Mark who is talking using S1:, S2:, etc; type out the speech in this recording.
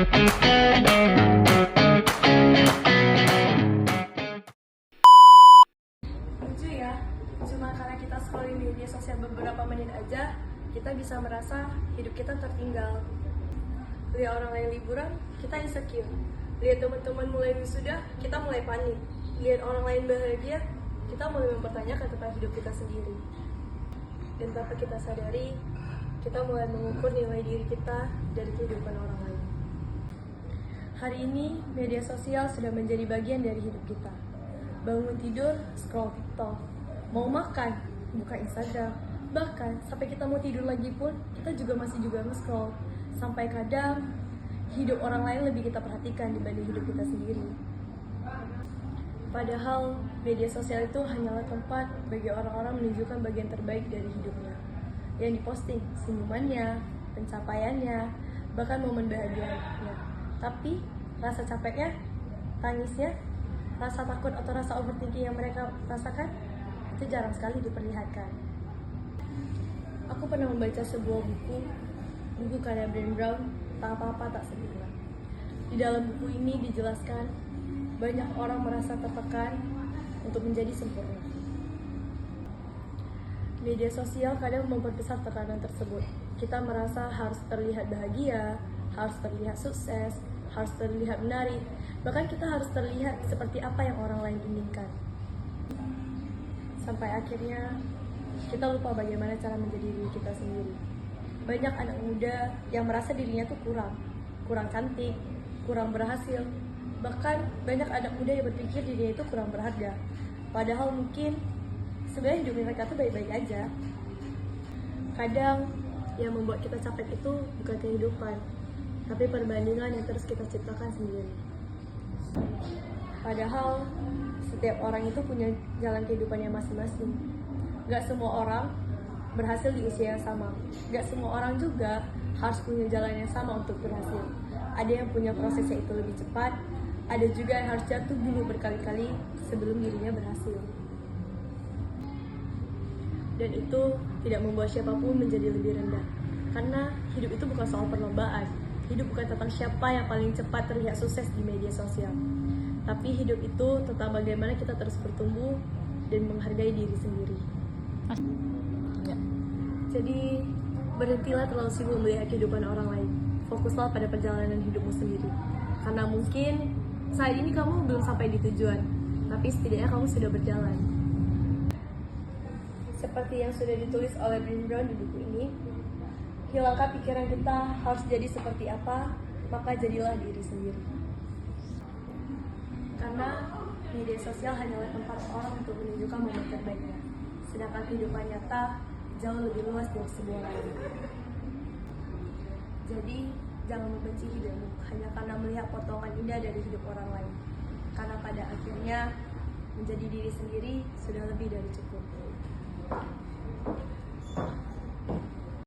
S1: Lucu ya, cuma karena kita scrolling media sosial beberapa menit aja, kita bisa merasa hidup kita tertinggal. Lihat orang lain liburan, kita insecure. Lihat teman-teman mulai wisuda, kita mulai panik. Lihat orang lain bahagia, kita mulai mempertanyakan tentang hidup kita sendiri. Dan tanpa kita sadari, kita mulai mengukur nilai diri kita dari kehidupan orang lain. Hari ini, media sosial sudah menjadi bagian dari hidup kita. Bangun tidur, scroll TikTok. Mau makan, buka Instagram. Bahkan, sampai kita mau tidur lagi pun, kita masih nge-scroll. Sampai kadang, hidup orang lain lebih kita perhatikan dibanding hidup kita sendiri. Padahal, media sosial itu hanyalah tempat bagi orang-orang menunjukkan bagian terbaik dari hidupnya. Yang diposting, senyumannya, pencapaiannya, bahkan momen bahagianya. Tapi, rasa capeknya, tangisnya, rasa takut atau rasa overthinking yang mereka rasakan, itu jarang sekali diperlihatkan. Aku pernah membaca sebuah buku karya Brené Brown, Tak Apa-apa Tak Sempurna. Di dalam buku ini dijelaskan, banyak orang merasa tertekan untuk menjadi sempurna. Media sosial kadang memperbesar tekanan tersebut. Kita merasa harus terlihat bahagia, harus terlihat sukses, harus terlihat menarik, bahkan kita harus terlihat seperti apa yang orang lain inginkan. Sampai akhirnya, kita lupa bagaimana cara menjadi diri kita sendiri. Banyak anak muda yang merasa dirinya tuh kurang cantik, kurang berhasil. Bahkan banyak anak muda yang berpikir dirinya itu kurang berharga. Padahal mungkin sebenarnya hidup mereka tuh baik-baik aja. Kadang yang membuat kita capek itu bukan kehidupan, tapi perbandingan yang terus kita ciptakan sendiri. Padahal setiap orang itu punya jalan kehidupannya masing-masing. Gak semua orang berhasil di usia yang sama. Gak semua orang juga harus punya jalan yang sama untuk berhasil. Ada yang punya prosesnya itu lebih cepat, ada juga yang harus jatuh dulu berkali-kali sebelum dirinya berhasil. Dan itu tidak membuat siapapun menjadi lebih rendah. Karena hidup itu bukan soal perlombaan. Hidup bukan tentang siapa yang paling cepat terlihat sukses di media sosial. Tapi hidup itu tentang bagaimana kita terus bertumbuh dan menghargai diri sendiri. Jadi, berhentilah terlalu sibuk melihat kehidupan orang lain. Fokuslah pada perjalanan hidupmu sendiri. Karena mungkin saat ini kamu belum sampai di tujuan, tapi setidaknya kamu sudah berjalan. Seperti yang sudah ditulis oleh Brené Brown di buku ini, hilangkan pikiran kita harus jadi seperti apa, maka jadilah diri sendiri. Karena media sosial hanyalah tempat orang untuk menunjukkan momen terbaiknya, sedangkan kehidupan nyata jauh lebih luas dari sebuah layar. Jadi, jangan membenci hidupmu hanya karena melihat potongan indah dari hidup orang lain. Karena pada akhirnya, menjadi diri sendiri sudah lebih dari cukup.